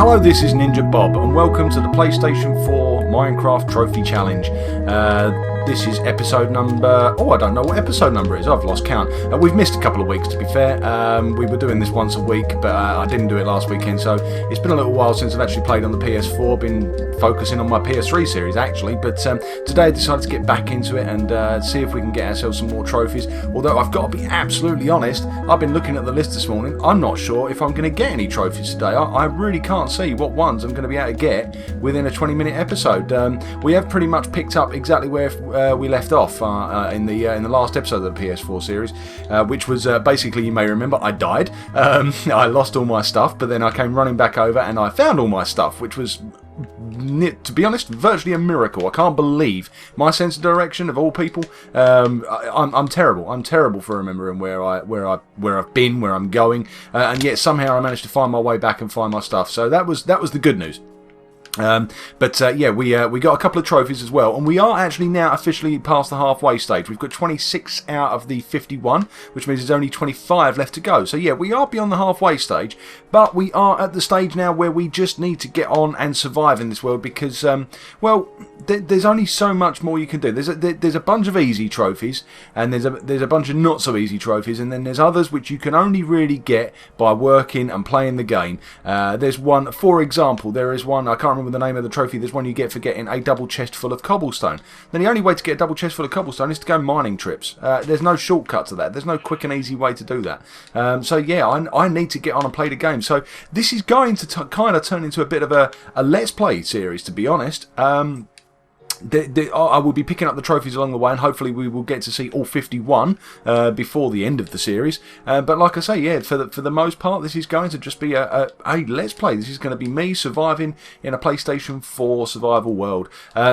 Hello, this is NinjaBob, and welcome to the PlayStation 4 Minecraft Trophy Challenge. This is episode number... Oh, I don't know what episode number it is. I've lost count. We've missed a couple of weeks, to be fair. We were doing this once a week, but I didn't do it last weekend, so it's been a little while since I've actually played on the PS4. Been focusing on my PS3 series, actually, but today I decided to get back into it and see if we can get ourselves some more trophies. Although I've got to be absolutely honest, I've been looking at the list this morning. I'm not sure if I'm going to get any trophies today. I really can't see what ones I'm going to be able to get within a 20-minute episode. We have pretty much picked up exactly where we left off in the last episode of the PS4 series, which was basically, you may remember, I died. I lost all my stuff, but then I came running back over and I found all my stuff, which was, to be honest, virtually a miracle. I can't believe my sense of direction, of all people. I'm terrible. I'm terrible for remembering where I've been, where I'm going, and yet somehow I managed to find my way back and find my stuff. So that was the good news. Yeah, we got a couple of trophies as well, and we are actually now officially past the halfway stage. We've got 26 out of the 51, which means there's only 25 left to go. So yeah, we are beyond the halfway stage, but we are at the stage now where we just need to get on and survive in this world because, well, there's only so much more you can do. There's a bunch of easy trophies, and there's a bunch of not so easy trophies, and then there's others which you can only really get by working and playing the game. There's one, for example, there is one, I can't remember the name of the trophy, there's one you get for getting a double chest full of cobblestone. Then the only way to get a double chest full of cobblestone is to go mining trips. There's no shortcut to that. There's no quick and easy way to do that. So yeah, I need to get on and play the game. So this is going to kind of turn into a bit of a Let's Play series, to be honest. I will be picking up the trophies along the way, and hopefully we will get to see all 51 before the end of the series. But like I say, yeah, for the most part, this is going to just be a Let's Play. This is going to be me surviving in a PlayStation 4 survival world.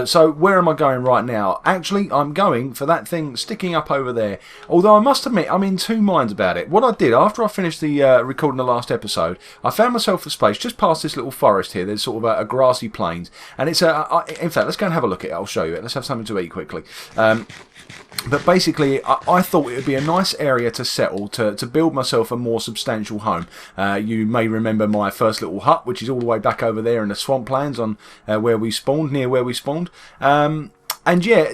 So where am I going right now? Actually, I'm going for that thing sticking up over there. Although I must admit, I'm in two minds about it. What I did, after I finished the recording the last episode, I found myself a space just past this little forest here. There's sort of a grassy plains, and it's in fact, let's go and have a look at it. I'll show you it. Let's have something to eat quickly. But basically, I thought it would be a nice area to settle, to build myself a more substantial home. You may remember my first little hut, which is all the way back over there in the swamplands on where we spawned, near where we spawned. And yeah,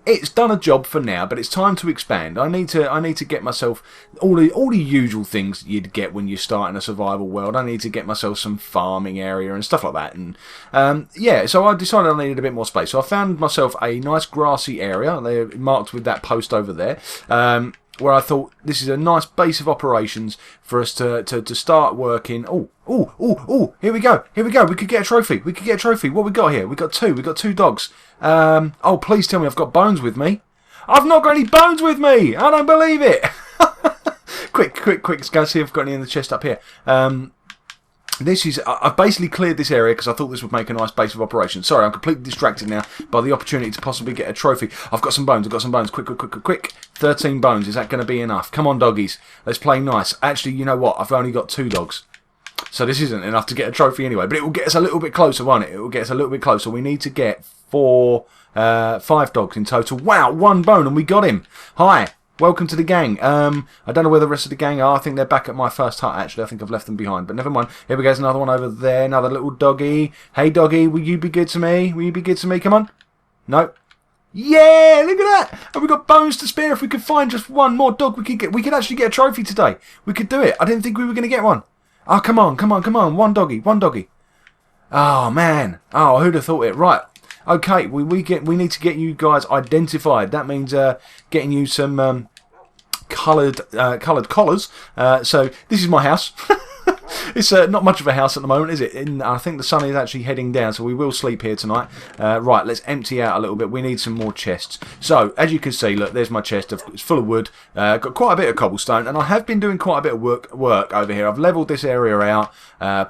it's done a job for now, but it's time to expand. I need to get myself all the usual things you'd get when you start in a survival world. I need to get myself some farming area and stuff like that. And yeah, so I decided I needed a bit more space. So I found myself a nice grassy area. They're marked with that post over there. Where I thought this is a nice base of operations for us to start working. Oh, here we go. We could get a trophy. What we got here? We got two dogs. Oh, please tell me I've got bones with me. I've not got any bones with me. I don't believe it. Quick, let's go see if I've got any in the chest up here. I've basically cleared this area because I thought this would make a nice base of operations. Sorry, I'm completely distracted now by the opportunity to possibly get a trophy. I've got some bones. Quick. 13 bones. Is that going to be enough? Come on, doggies. Let's play nice. Actually, you know what? I've only got 2 dogs. So this isn't enough to get a trophy anyway. But it will get us a little bit closer, won't it? It will get us a little bit closer. We need to get 5 dogs in total. Wow, 1 bone and we got him. Hi. Welcome to the gang. I don't know where the rest of the gang are. I think they're back at my first hut, actually. I think I've left them behind, but never mind. Here we go. There's another one over there. Another little doggy. Hey, doggy, will you be good to me? Come on. No. Yeah, look at that. And we've got bones to spare. If we could find just one more dog, we could actually get a trophy today. We could do it. I didn't think we were going to get one. Oh, come on. One doggy. Oh, man. Oh, who'd have thought it? Right. Okay, we need to get you guys identified. That means getting you some coloured collars. So this is my house. It's not much of a house at the moment, is it? I think the sun is actually heading down, so we will sleep here tonight. Right, let's empty out a little bit. We need some more chests. So, as you can see, look, there's my chest. It's full of wood. Got quite a bit of cobblestone, and I have been doing quite a bit of work over here. I've levelled this area out,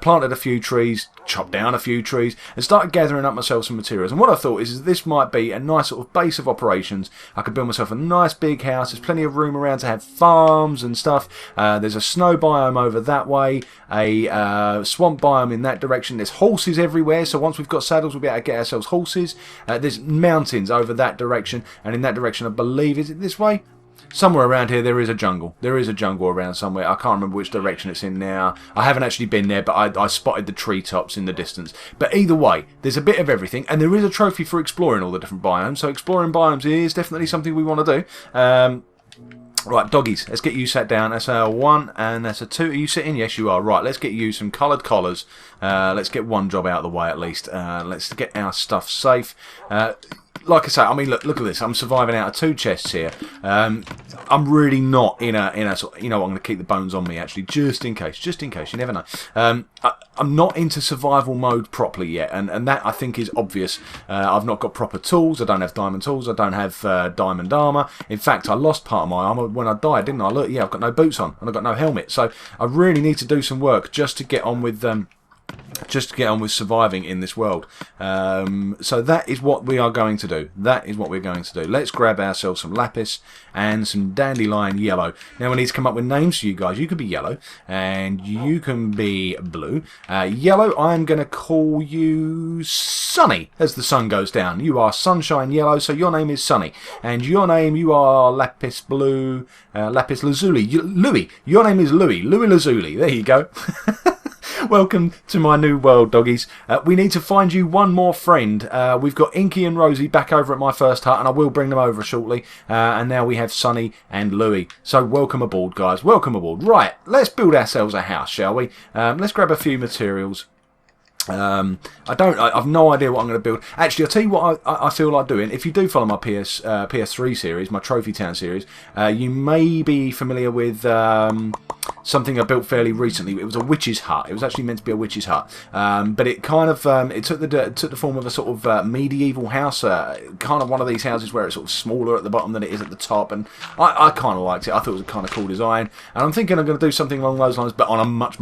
planted a few trees, chopped down a few trees, and started gathering up myself some materials. And what I thought is this might be a nice sort of base of operations. I could build myself a nice big house. There's plenty of room around to have farms and stuff. There's a snow biome over that way, a swamp biome in that direction. There's horses everywhere, so once we've got saddles we'll be able to get ourselves horses. There's mountains over that direction, and in that direction I believe, is it this way? somewhere around here there is a jungle. There is a jungle around somewhere. I can't remember which direction it's in now. I haven't actually been there, but I spotted the treetops in the distance. But either way, there's a bit of everything, and there is a trophy for exploring all the different biomes. So exploring biomes is definitely something we want to do. Right, doggies, let's get you sat down. That's a 1 and that's a 2. Are you sitting? Yes, you are. Right, let's get you some coloured collars. Let's get one job out of the way at least. Let's get our stuff safe. Like I say, I mean, look at this. I'm surviving out of 2 chests here. I'm really not in a sort of, you know, I'm going to keep the bones on me actually, just in case. You never know. I'm not into survival mode properly yet, and that I think is obvious. I've not got proper tools. I don't have diamond tools. I don't have diamond armour. In fact, I lost part of my armour when I died, didn't I? Look, yeah, I've got no boots on and I've got no helmet. So I really need to do some work just to get on with surviving in this world. So that is what we are going to do. Let's grab ourselves some lapis and some dandelion yellow. Now we need to come up with names for you guys. You could be yellow and you can be blue. Yellow, I'm going to call you Sunny as the sun goes down. You are sunshine yellow, so your name is Sunny. And your name, you are lapis blue, lapis lazuli. Louie, your name is Louie. Louie lazuli. There you go. Welcome to my new world, doggies. We need to find you one more friend. We've got Inky and Rosie back over at my first hut, and I will bring them over shortly. And now we have Sunny and Louie. So welcome aboard, guys. Welcome aboard. Right, let's build ourselves a house, shall we? Let's grab a few materials. I've no idea what I'm going to build. Actually, I'll tell you what I feel like doing. If you do follow my PS3 series, my Trophy Town series, you may be familiar with something I built fairly recently. It was a witch's hut. It was actually meant to be a witch's hut, but it kind of it took the form of a sort of medieval house, kind of one of these houses where it's sort of smaller at the bottom than it is at the top, and I kind of liked it. I thought it was a kind of cool design, and I'm thinking I'm going to do something along those lines, but on a much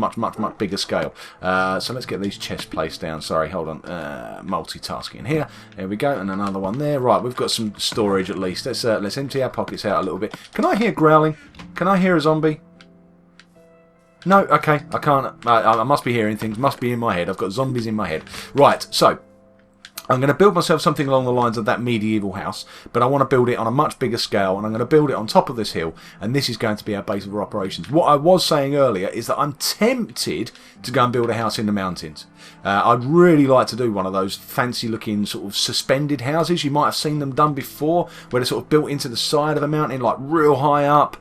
bigger scale. So let's get these chests placed down. Sorry, hold on. Multitasking here. There we go, and another one there. Right, we've got some storage at least. Let's empty our pockets out a little bit. Can I hear growling? Can I hear a zombie? No, okay, I can't. I must be hearing things. Must be in my head. I've got zombies in my head. Right, so I'm going to build myself something along the lines of that medieval house, but I want to build it on a much bigger scale, and I'm going to build it on top of this hill, and this is going to be our base of our operations. What I was saying earlier is that I'm tempted to go and build a house in the mountains. I'd really like to do one of those fancy looking sort of suspended houses. You might have seen them done before, where they're sort of built into the side of a mountain, like real high up,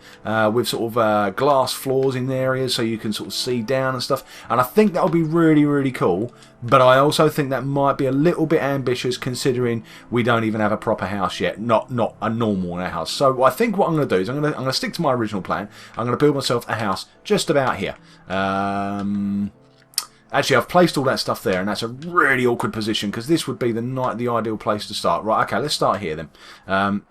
with sort of glass floors in areas so you can sort of see down and stuff. And I think that would be really, really cool. But I also think that might be a little bit ambitious, considering we don't even have a proper house yet, not a normal house. So I think what I'm going to do is I'm going to stick to my original plan. I'm going to build myself a house just about here. Actually, I've placed all that stuff there, and that's a really awkward position because this would be the ideal place to start. Right, okay, let's start here then.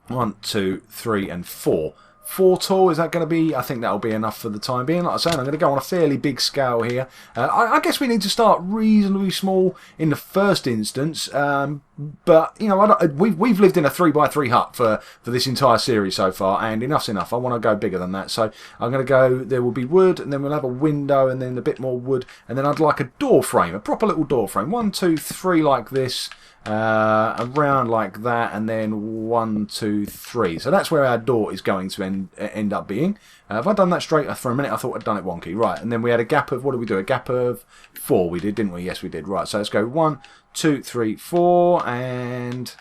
1, 2, 3, and 4. 4 tall, is that going to be? I think that'll be enough for the time being. Like I say, I'm going to go on a fairly big scale here. I guess we need to start reasonably small in the first instance. But you know, we've lived in a 3x3 hut for this entire series so far, and enough's enough. I want to go bigger than that, so I'm going to go. There will be wood, and then we'll have a window, and then a bit more wood, and then I'd like a door frame, a proper little door frame. 1, 2, 3 like this. Around like that, and then 1, 2, 3. So that's where our door is going to end up being. Have I done that straight? For a minute I thought I'd done it wonky. Right, and then we had a gap of, what did we do? A gap of 4 we did, didn't we? Yes, we did. Right, so let's go 1, 2, 3, 4, and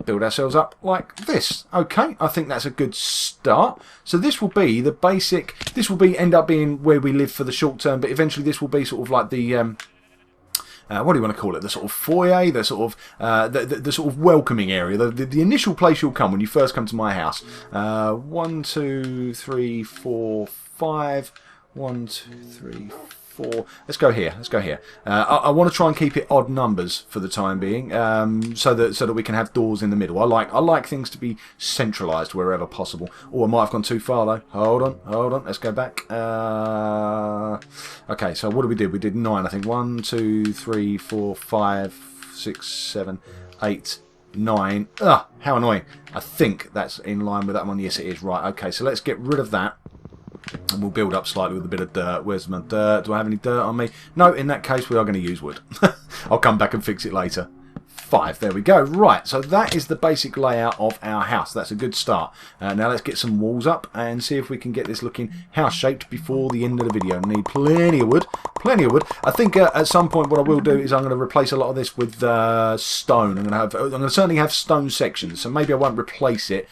build ourselves up like this. Okay, I think that's a good start. So this will be the basic, this will end up being where we live for the short term, but eventually this will be sort of like the what do you want to call it? The sort of foyer, the sort of the sort of welcoming area, the initial place you'll come when you first come to my house. 1, 2, 3, 4, 5. 1, 2, 3, 4. Let's go here. Let's go here. I want to try and keep it odd numbers for the time being, so that we can have doors in the middle. I like things to be centralised wherever possible. Oh, I might have gone too far though. Hold on. Let's go back. Okay, so what did we do? We did 9, I think. 1, 2, 3, 4, 5, 6, 7, 8, 9. Ugh, how annoying. I think that's in line with that one. Yes, it is. Right, okay, so let's get rid of that. And we'll build up slightly with a bit of dirt. Where's my dirt? Do I have any dirt on me? No, in that case we are going to use wood. I'll come back and fix it later. 5. There we go. Right, so that is the basic layout of our house. That's a good start. Now let's get some walls up and see if we can get this looking house-shaped before the end of the video. Need plenty of wood. Plenty of wood. I think at some point what I will do is I'm going to replace a lot of this with stone. I'm going to certainly have stone sections, so maybe I won't replace it.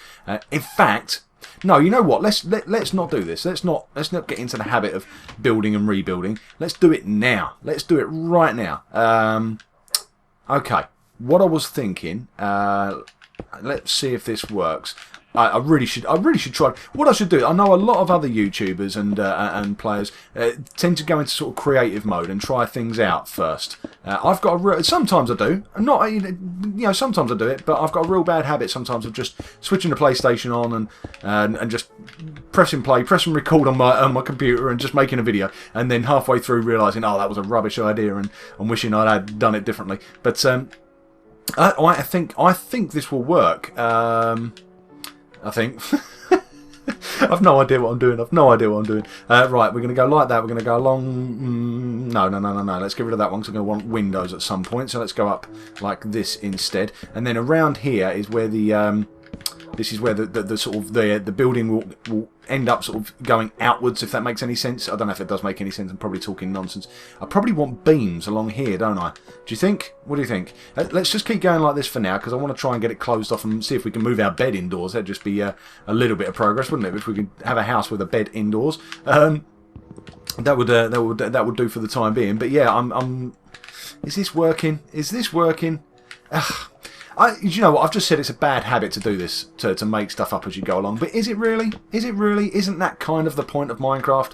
In fact, no, you know what? Let's not do this. Let's not get into the habit of building and rebuilding. Let's do it now. Let's do it right now. Okay. What I was thinking, let's see if this works. I really should try. What I should do, I know a lot of other YouTubers and players tend to go into sort of creative mode and try things out first. I've got sometimes I do, not sometimes I do it, but I've got a real bad habit sometimes of just switching the PlayStation on and just pressing play, pressing record on my computer and just making a video, and then halfway through realising, oh, that was a rubbish idea, and I'm wishing had done it differently. But I think this will work. I think. I've no idea what I'm doing. Right, we're going to go like that. We're going to go along. No. Let's get rid of that one because I'm going to want windows at some point. So let's go up like this instead. And then around here is where the this is where the sort of the building will end up sort of going outwards, if that makes any sense. I don't know if it does make any sense. I'm probably talking nonsense. I probably want beams along here, don't I? Do you think? What do you think? Let's just keep going like this for now, because I want to try and get it closed off and see if we can move our bed indoors. That'd just be a little bit of progress, wouldn't it? If we could have a house with a bed indoors, that would do for the time being. But yeah, Is this working? Ugh. You know what? I've just said it's a bad habit to do this, to make stuff up as you go along. But is it really? Isn't that kind of the point of Minecraft?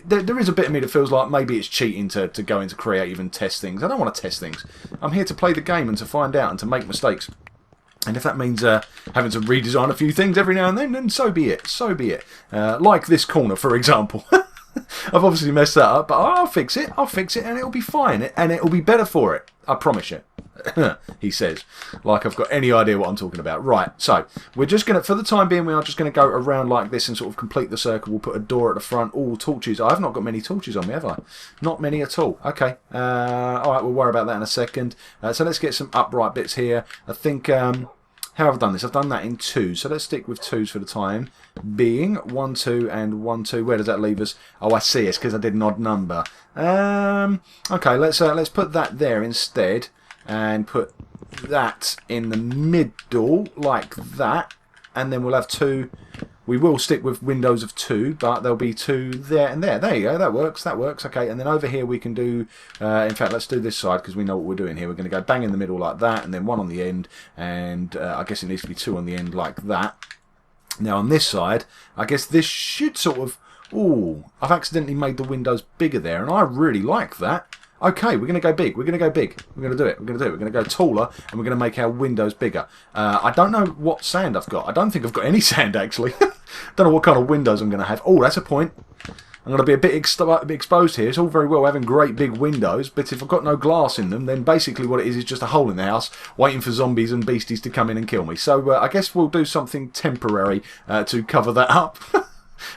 There is a bit of me that feels like maybe it's cheating to go into creative and test things. I don't want to test things. I'm here to play the game and to find out and to make mistakes. And if that means having to redesign a few things every now and then so be it. Like this corner, for example. I've obviously messed that up, but I'll fix it, and it'll be fine, and it'll be better for it. I promise you. He says, like I've got any idea what I'm talking about. Right, so we're just going to, for the time being, we are just going to go around like this and sort of complete the circle. We'll put a door at the front. All torches. I've not got many torches on me, have I? Not many at all. Okay. Alright, we'll worry about that in a second. So let's get some upright bits here. I think, how have I done this? I've done that in 2. So let's stick with 2s for the time being. 1, 2, and 1, 2. Where does that leave us? Oh, I see. It's because I did an odd number. Okay, let's put that there instead. And put that in the middle like that, and then we'll have 2. We will stick with windows of 2, but there'll be 2 there and there. There you go. That works. Okay, and then over here we can do. In fact, let's do this side because we know what we're doing here. We're going to go bang in the middle like that, and then 1 on the end, and I guess it needs to be 2 on the end like that. Now on this side, I guess this should sort of. Ooh, I've accidentally made the windows bigger there, and I really like that. Okay, we're going to go big. We're going to go big. We're going to do it. We're going to go taller, and we're going to make our windows bigger. I don't know what sand I've got. I don't think I've got any sand, actually. Don't know what kind of windows I'm going to have. Oh, that's a point. I'm going to be a bit exposed here. It's all very well having great big windows, but if I've got no glass in them, then basically what it is just a hole in the house, waiting for zombies and beasties to come in and kill me. So I guess we'll do something temporary to cover that up.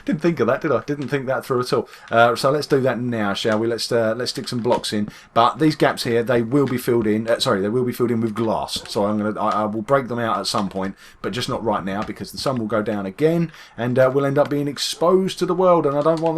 Didn't think of that, did I? Didn't think that through at all. So let's do that now, shall we? Let's stick some blocks in. But these gaps here, they will be filled in. They will be filled in with glass. So I will break them out at some point, but just not right now because the sun will go down again, and we'll end up being exposed to the world. And I don't want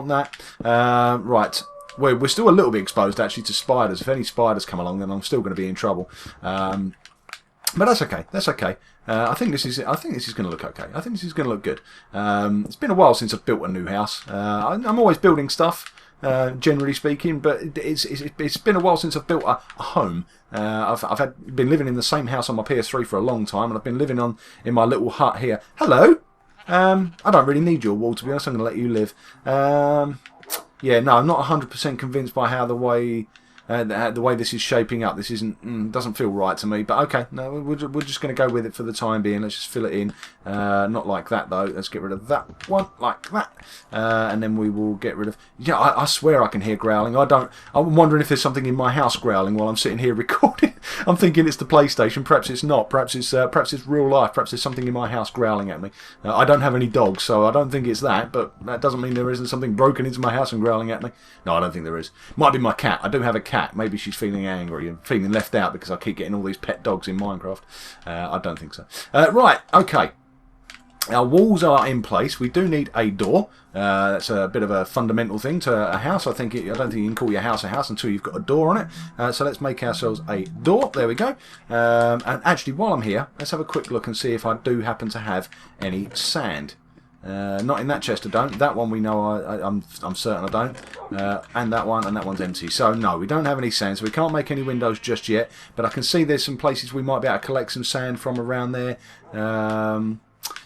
that. Right. We're still a little bit exposed actually to spiders. If any spiders come along, then I'm still going to be in trouble. But that's okay. I think this is going to look okay. I think this is going to look good. It's been a while since I've built a new house. I'm always building stuff, generally speaking, but it's been a while since I've built a home. I've been living in the same house on my PS3 for a long time, and I've been living in my little hut here. Hello. I don't really need your wall, to be honest. I'm going to let you live. Yeah, no, I'm not 100% convinced by how the way this is shaping up. This doesn't feel right to me, but okay, no, we're just going to go with it for the time being. Let's just fill it in, not like that though. Let's get rid of that one, like that, and then we will get rid of. Yeah, I swear I can hear growling. I'm wondering if there's something in my house growling while I'm sitting here recording. I'm thinking it's the PlayStation. Perhaps it's not. Perhaps it's real life. Perhaps there's something in my house growling at me. I don't have any dogs, so I don't think it's that. But that doesn't mean there isn't something broken into my house and growling at me. No, I don't think there is. Might be my cat. I do have a cat. cat. Maybe she's feeling angry and feeling left out because I keep getting all these pet dogs in Minecraft. I don't think so. Right, okay. Our walls are in place. We do need a door. That's a bit of a fundamental thing to a house. I don't think you can call your house a house until you've got a door on it. So let's make ourselves a door. There we go. And actually, while I'm here, let's have a quick look and see if I do happen to have any sand. Not in that chest I don't. That one we know I'm certain I don't. And that one's empty. So no, we don't have any sand, so we can't make any windows just yet. But I can see there's some places we might be able to collect some sand from around there.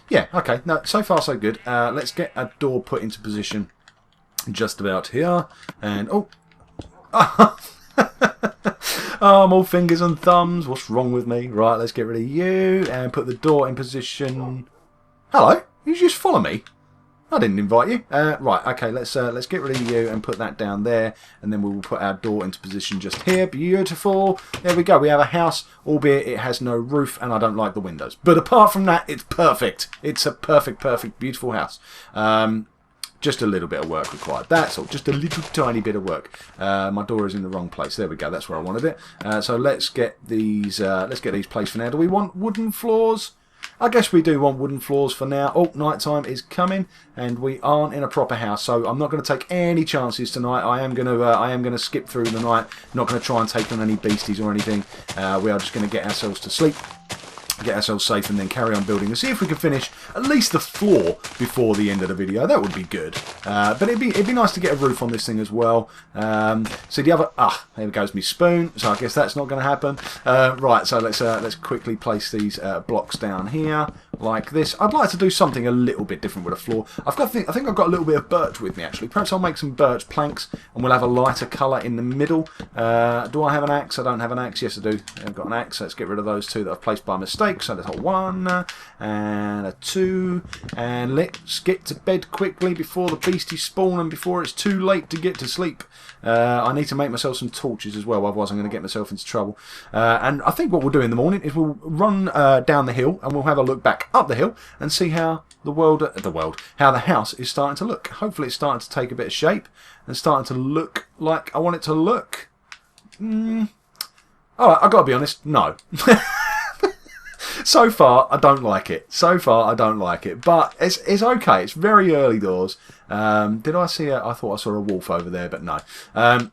Yeah, okay. No, so far so good. Let's get a door put into position just about here. And oh, oh, I'm all fingers and thumbs. What's wrong with me? Right, let's get rid of you and put the door in position. Hello. You just follow me? I didn't invite you. Right, okay, let's get rid of you and put that down there, and then we will put our door into position just here. Beautiful. There we go. We have a house, albeit it has no roof, and I don't like the windows. But apart from that, it's perfect. It's a perfect, beautiful house. Just a little bit of work required. That's all. Just a little tiny bit of work. My door is in the wrong place. There we go. That's where I wanted it. So let's get these. Let's get these placed for now. Do we want wooden floors? I guess we do want wooden floors for now. Oh, night time is coming, and we aren't in a proper house, so I'm not going to take any chances tonight. I am going to skip through the night. Not going to try and take on any beasties or anything. We are just going to get ourselves to sleep, get ourselves safe, and then carry on building and see if we can finish at least the floor before the end of the video. That would be good. But it'd be nice to get a roof on this thing as well. So the other there goes my spoon. So I guess that's not going to happen. Right, so let's quickly place these blocks down here like this. I'd like to do something a little bit different with a floor. I think I've got a little bit of birch with me actually. Perhaps I'll make some birch planks and we'll have a lighter colour in the middle. Do I have an axe? I don't have an axe. Yes, I do. I've got an axe. Let's get rid of those two that I've placed by mistake. So there's a 1 and a 2, and let's get to bed quickly before the beasties spawn and before it's too late to get to sleep. I need to make myself some torches as well, otherwise I'm going to get myself into trouble. And I think what we'll do in the morning is we'll run down the hill and we'll have a look back up the hill and see how how the house is starting to look. Hopefully it's starting to take a bit of shape and starting to look like I want it to look. Alright, I've got to be honest, no. So far, I don't like it. But it's okay. It's very early doors. Did I see I thought I saw a wolf over there, but no. I'm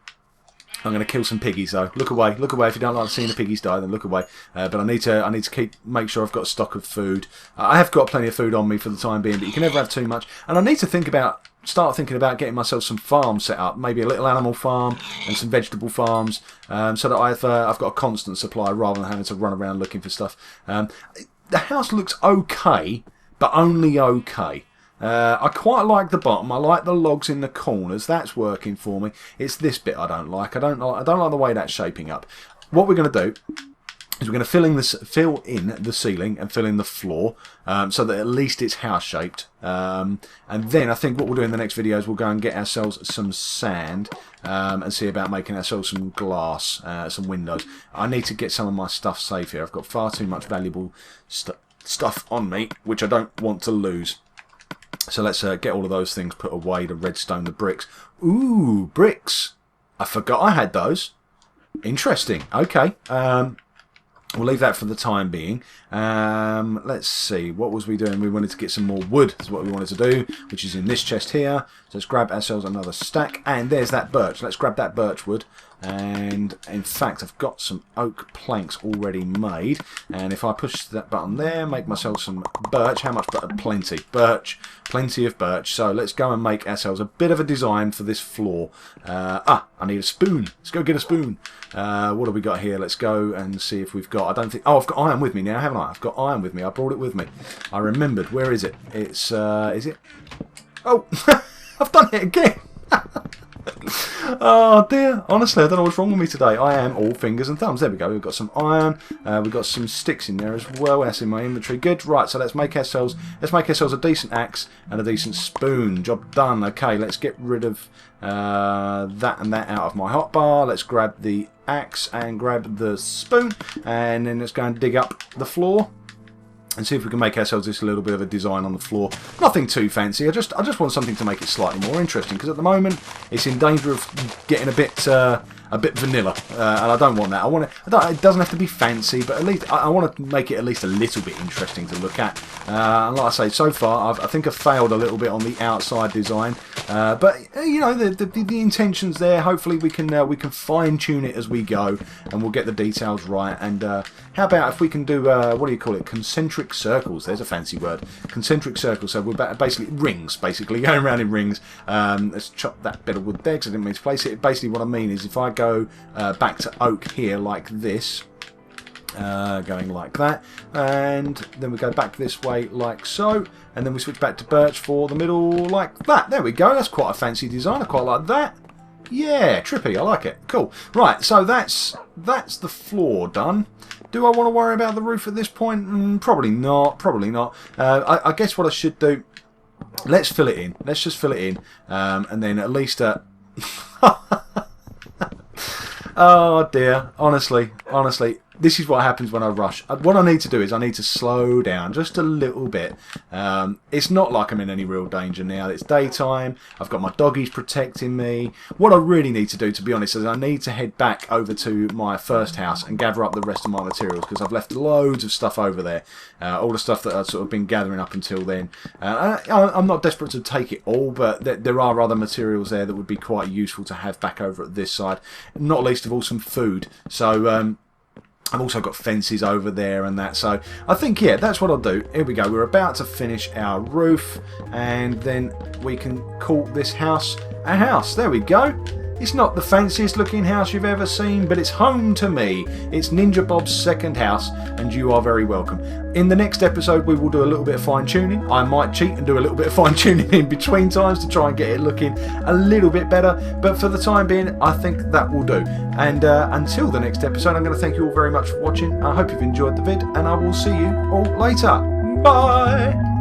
going to kill some piggies though. Look away. If you don't like seeing the piggies die, then look away. But I need to make sure I've got a stock of food. I have got plenty of food on me for the time being, but you can never have too much. And I need to start thinking about getting myself some farms set up. Maybe a little animal farm and some vegetable farms, so that I've got a constant supply rather than having to run around looking for stuff. The house looks okay, but only okay. I quite like the bottom. I like the logs in the corners. That's working for me. It's this bit I don't like. I don't like the way that's shaping up. What we're going to do is we're going to fill in the ceiling and fill in the floor, so that at least it's house shaped. And then I think what we'll do in the next video is we'll go and get ourselves some sand and see about making ourselves some glass, some windows. I need to get some of my stuff safe here. I've got far too much valuable stuff on me, which I don't want to lose. So let's get all of those things put away, the redstone, the bricks. Ooh, bricks. I forgot I had those. Interesting. Okay. We'll leave that for the time being. Let's see. What was we doing? We wanted to get some more wood. That's what we wanted to do, which is in this chest here. So let's grab ourselves another stack. And there's that birch. Let's grab that birch wood. And in fact, I've got some oak planks already made. And if I push that button there, make myself some birch. How much birch? Plenty. Birch. Plenty of birch. So let's go and make ourselves a bit of a design for this floor. I need a spoon. Let's go get a spoon. What have we got here? Let's go and see if we've got... I've got iron with me now, haven't I? I've got iron with me. I brought it with me. I remembered. Where is it? It's... is it? Oh! I've done it again! Oh dear, honestly I don't know what's wrong with me today. I am all fingers and thumbs. There we go, we've got some iron, we've got some sticks in there as well. That's in my inventory. Good. Right, so let's make ourselves a decent axe and a decent spoon. Job done. Okay, let's get rid of that and that out of my hotbar. Let's grab the axe and grab the spoon, and then let's go and dig up the floor. and see if we can make ourselves just a little bit of a design on the floor. Nothing too fancy. I just want something to make it slightly more interesting, because at the moment it's in danger of getting a bit vanilla, and I don't want that. It doesn't have to be fancy, but at least I want to make it at least a little bit interesting to look at. And like I say, so far I think I've failed a little bit on the outside design, but you know, the intention's there. Hopefully we can fine tune it as we go, and we'll get the details right. And how about if we can do what do you call it? Concentric circles. There's a fancy word. Concentric circles. So we're basically rings, basically going around in rings. Let's chop that bit of wood there because I didn't mean to place it. Basically, what I mean is if I go back to oak here like this, going like that, and then we go back this way like so, and then we switch back to birch for the middle like that. There we go. That's quite a fancy design. I quite like that. Yeah, trippy. I like it. Cool. Right, so that's the floor done. Do I want to worry about the roof at this point? Probably not. Probably not. I guess what I should do, let's fill it in. Let's just fill it in, and then at least. Oh dear. Honestly, this is what happens when I rush. What I need to do is I need to slow down just a little bit. It's not like I'm in any real danger now. It's daytime. I've got my doggies protecting me. What I really need to do, to be honest, is I need to head back over to my first house and gather up the rest of my materials, because I've left loads of stuff over there. All the stuff that I've sort of been gathering up until then. I'm not desperate to take it all, but there are other materials there that would be quite useful to have back over at this side. Not least of all some food. So I've also got fences over there and that, so I think, yeah, that's what I'll do. Here we go, we're about to finish our roof, and then we can call this house a house. There we go. It's not the fanciest looking house you've ever seen, but it's home to me. It's NinjaBob's second house, and you are very welcome. In the next episode, we will do a little bit of fine tuning. I might cheat and do a little bit of fine tuning in between times to try and get it looking a little bit better, but for the time being, I think that will do. And until the next episode, I'm going to thank you all very much for watching. I hope you've enjoyed the vid, and I will see you all later. Bye!